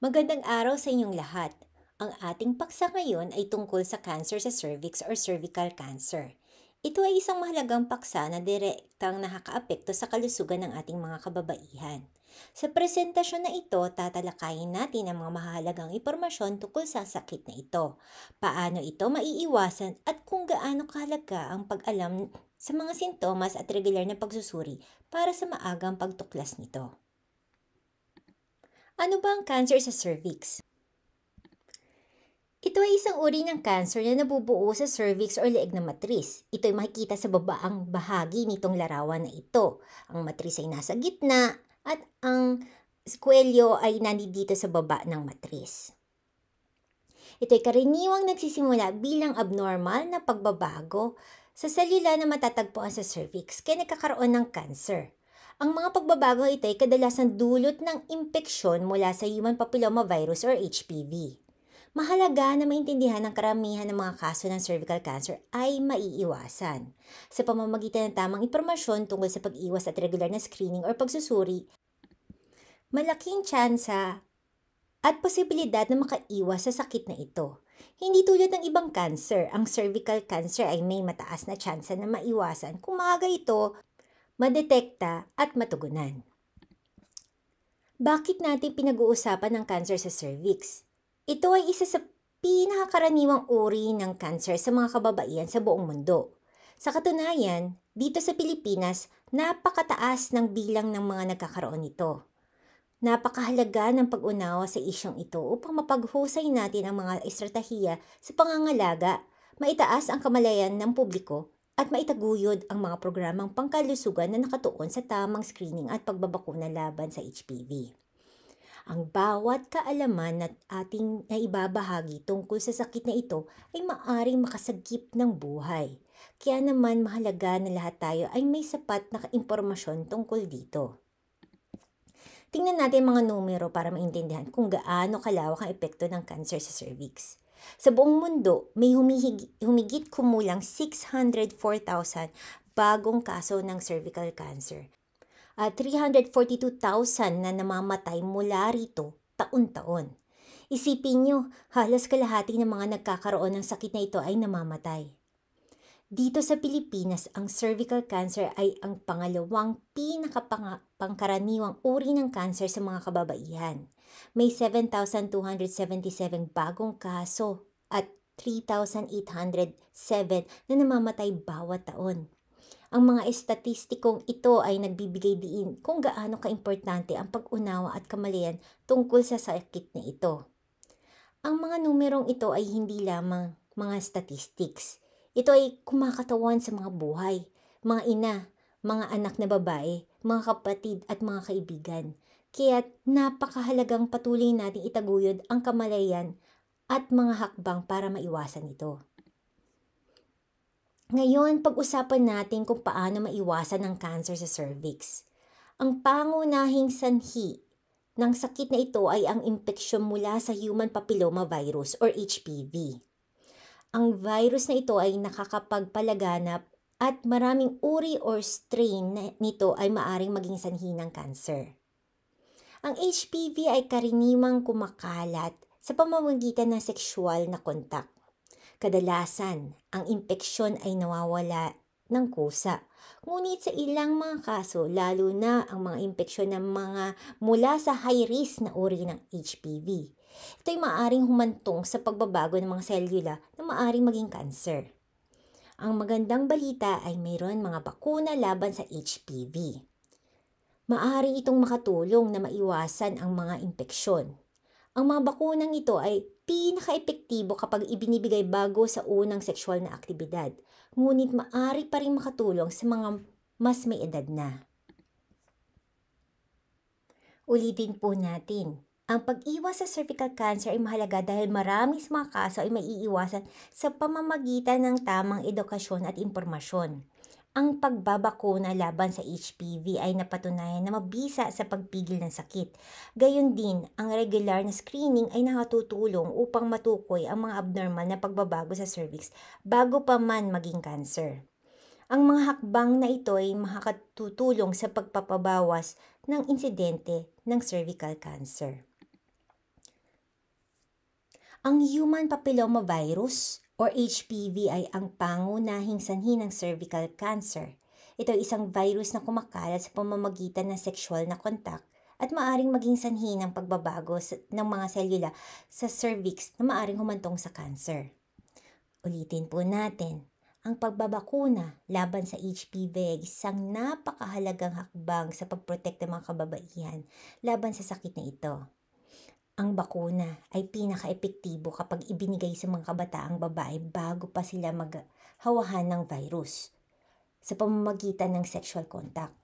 Magandang araw sa inyong lahat. Ang ating paksa ngayon ay tungkol sa cancer sa cervix or cervical cancer. Ito ay isang mahalagang paksa na direktang nakakaapekto sa kalusugan ng ating mga kababaihan. Sa presentasyon na ito, tatalakayin natin ang mga mahalagang impormasyon tungkol sa sakit na ito, paano ito maiiwasan at kung gaano kahalaga ang pag-alam sa mga sintomas at regular na pagsusuri para sa maagang pagtuklas nito. Ano ba ang cancer sa cervix? Ito ay isang uri ng cancer na nabubuo sa cervix o leeg ng matris. Ito ay makikita sa babaang bahagi nitong larawan na ito. Ang matris ay nasa gitna at ang skwelyo ay nandito sa baba ng matris. Ito ay karaniwang nagsisimula bilang abnormal na pagbabago sa selula na matatagpuan sa cervix kaya nagkakaroon ng cancer. Ang mga pagbabago ito ay kadalasan dulot ng impeksyon mula sa human papillomavirus or HPV. Mahalaga na maintindihan ng karamihan ng mga kaso ng cervical cancer ay maiiwasan. Sa pamamagitan ng tamang impormasyon tungkol sa pag-iwas at regular na screening or pagsusuri, malaking tsansa at posibilidad na makaiwas sa sakit na ito. Hindi tulad ng ibang cancer, ang cervical cancer ay may mataas na tsansa na maiwasan kung maaga ito madetekta at matugunan. Bakit natin pinag-uusapan ng cancer sa cervix? Ito ay isa sa pinakakaraniwang uri ng cancer sa mga kababaihan sa buong mundo. Sa katunayan, dito sa Pilipinas, napakataas ng bilang ng mga nagkakaroon nito. Napakahalaga ng pag-unawa sa isyong ito upang mapaghusay natin ang mga estratehiya sa pangangalaga, maitaas ang kamalayan ng publiko, at maitaguyod ang mga programang pangkalusugan na nakatuon sa tamang screening at pagbabakuna laban sa HPV. Ang bawat kaalaman na ating naibabahagi tungkol sa sakit na ito ay maaring makasagip ng buhay. Kaya naman mahalaga na lahat tayo ay may sapat na impormasyon tungkol dito. Tingnan natin mga numero para maintindihan kung gaano kalawak ang epekto ng cancer sa cervix. Sa buong mundo, may humigit kumulang 604,000 bagong kaso ng cervical cancer at 342,000 na namamatay mula rito taon-taon. Isipin nyo, halos kalahati ng mga nagkakaroon ng sakit na ito ay namamatay. Dito sa Pilipinas, ang cervical cancer ay ang pangalawang pinakapangkaraniwang uri ng cancer sa mga kababaihan. May 7,277 bagong kaso at 3,807 na namamatay bawat taon. Ang mga estatistikong ito ay nagbibigay diin kung gaano kaimportante ang pag-unawa at kamalayan tungkol sa sakit na ito. Ang mga numerong ito ay hindi lamang mga statistics. Ito ay kumakatawan sa mga buhay, mga ina, mga anak na babae, mga kapatid at mga kaibigan. Kaya napakahalagang patuloy nating itaguyod ang kamalayan at mga hakbang para maiwasan ito. Ngayon, pag-usapan natin kung paano maiwasan ang cancer sa cervix. Ang pangunahing sanhi ng sakit na ito ay ang impeksyon mula sa human papillomavirus or HPV. Ang virus na ito ay nakakapagpalaganap at maraming uri or strain nito ay maaring maging sanhi ng cancer. Ang HPV ay karaniwang kumakalat sa pamamagitan ng sexual na kontak. Kadalasan, ang impeksyon ay nawawala ng kusa. Ngunit sa ilang mga kaso, lalo na ang mga impeksyon ng mga mula sa high-risk na uri ng HPV, ito ay maaaring humantong sa pagbabago ng mga selula na maaaring maging cancer. Ang magandang balita ay mayroon mga bakuna laban sa HPV. Maaari itong makatulong na maiwasan ang mga impeksyon. Ang mga bakunang ito ay pinaka-epektibo kapag ibinibigay bago sa unang sexual na aktibidad, ngunit maaari pa rin makatulong sa mga mas may edad na. Ulitin po natin, ang pag-iwas sa cervical cancer ay mahalaga dahil marami sa mga kaso ay maiiwasan sa pamamagitan ng tamang edukasyon at impormasyon. Ang pagbabakuna laban sa HPV ay napatunayan na mabisa sa pagpigil ng sakit. Gayon din, ang regular na screening ay nakatutulong upang matukoy ang mga abnormal na pagbabago sa cervix bago pa man maging cancer. Ang mga hakbang na ito ay makakatutulong sa pagpapabawas ng insidente ng cervical cancer. Ang human papillomavirus or HPV ay ang pangunahing sanhi ng cervical cancer. Ito ay isang virus na kumakalat sa pamamagitan ng sexual na kontak at maaring maging sanhi ng pagbabago ng mga selula sa cervix na maaring humantong sa cancer. Ulitin po natin, ang pagbabakuna laban sa HPV ay isang napakahalagang hakbang sa pagprotekta ng mga kababaihan laban sa sakit na ito. Ang bakuna ay pinaka-epektibo kapag ibinigay sa mga kabataang babae bago pa sila maghawahan ng virus sa pamamagitan ng sexual contact.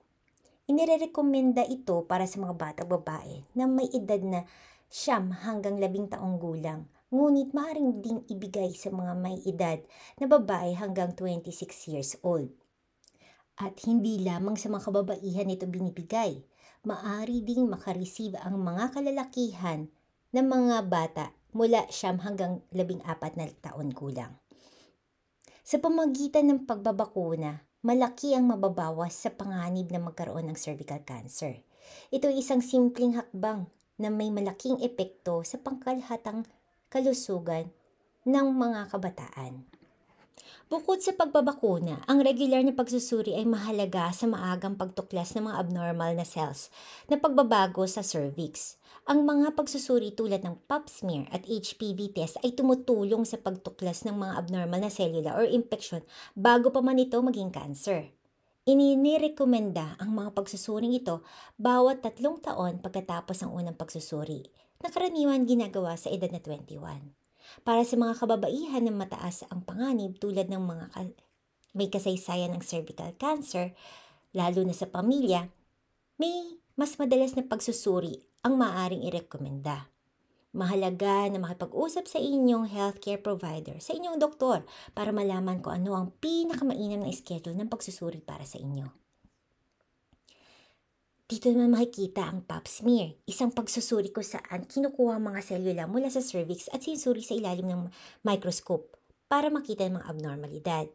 Inirekomenda ito para sa mga batang babae na may edad na 9 hanggang 10 taong gulang, ngunit maaaring ding ibigay sa mga may edad na babae hanggang 26 years old. At hindi lamang sa mga kababaihan ito binibigay, maaari ding makareceive ang mga kalalakihan ng mga bata mula 9 hanggang 14 na taon gulang. Sa pamamagitan ng pagbabakuna, malaki ang mababawas sa panganib na magkaroon ng cervical cancer. Ito ay isang simpleng hakbang na may malaking epekto sa pangkalahatang kalusugan ng mga kabataan. Bukod sa pagbabakuna, ang regular na pagsusuri ay mahalaga sa maagang pagtuklas ng mga abnormal na cells na pagbabago sa cervix. Ang mga pagsusuri tulad ng pap smear at HPV test ay tumutulong sa pagtuklas ng mga abnormal na selula or infection bago pa man ito maging cancer. Inirekomenda ang mga pagsusuring ito bawat 3 taon pagkatapos ng unang pagsusuri, na karaniwan ginagawa sa edad na 21. Para sa mga kababaihan na mataas ang panganib tulad ng mga may kasaysayan ng cervical cancer, lalo na sa pamilya, may mas madalas na pagsusuri ang maaaring irekomenda. Mahalaga na makipag-usap sa inyong healthcare provider, sa inyong doktor, para malaman kung ano ang pinakamainam na schedule ng pagsusuri para sa inyo. Dito naman makikita ang pap smear, isang pagsusuri kung saan kinukuha ang mga selula mula sa cervix at sinusuri sa ilalim ng microscope para makita ang mga abnormalidad.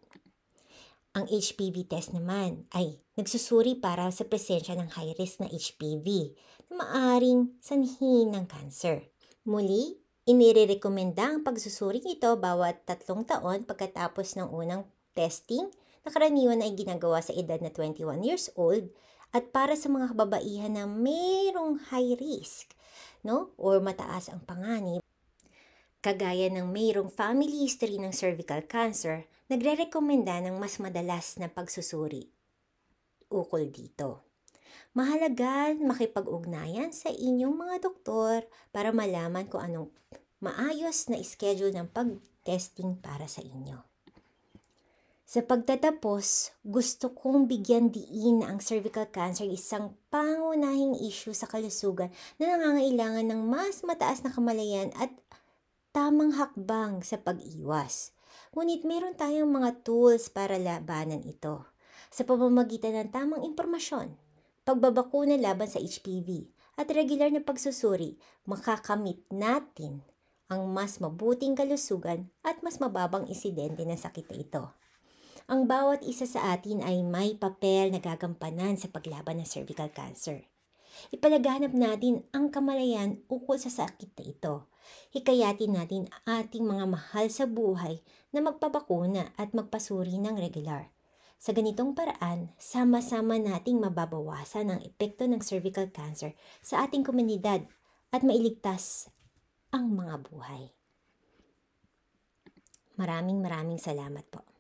Ang HPV test naman ay nagsusuri para sa presensya ng high risk na HPV na maaring sanhi ng cancer. Muli, inirekomenda ang pagsusuring ito bawat 3 taon pagkatapos ng unang testing na karaniwan ay ginagawa sa edad na 21 years old at para sa mga kababaihan na mayroong high risk, or mataas ang panganib, kagaya ng mayroong family history ng cervical cancer, nagrerekomenda ng mas madalas na pagsusuri ukol dito. Mahalaga makipag-ugnayan sa inyong mga doktor para malaman kung anong maayos na schedule ng pag-testing para sa inyo. Sa pagtatapos, gusto kong bigyan diin na ang cervical cancer isang pangunahing issue sa kalusugan na nangangailangan ng mas mataas na kamalayan at tamang hakbang sa pag-iwas. Ngunit meron tayong mga tools para labanan ito sa pamamagitan ng tamang impormasyon, pagbabakuna laban sa HPV at regular na pagsusuri, makakamit natin ang mas mabuting kalusugan at mas mababang insidente ng sakit na ito. Ang bawat isa sa atin ay may papel na gagampanan sa paglaban ng cervical cancer. Ipalaganap natin ang kamalayan ukol sa sakit na ito. Hikayatin natin ating mga mahal sa buhay na magpabakuna at magpasuri ng regular. Sa ganitong paraan, sama-sama nating mababawasan ang epekto ng cervical cancer sa ating komunidad at mailigtas ang mga buhay. Maraming salamat po.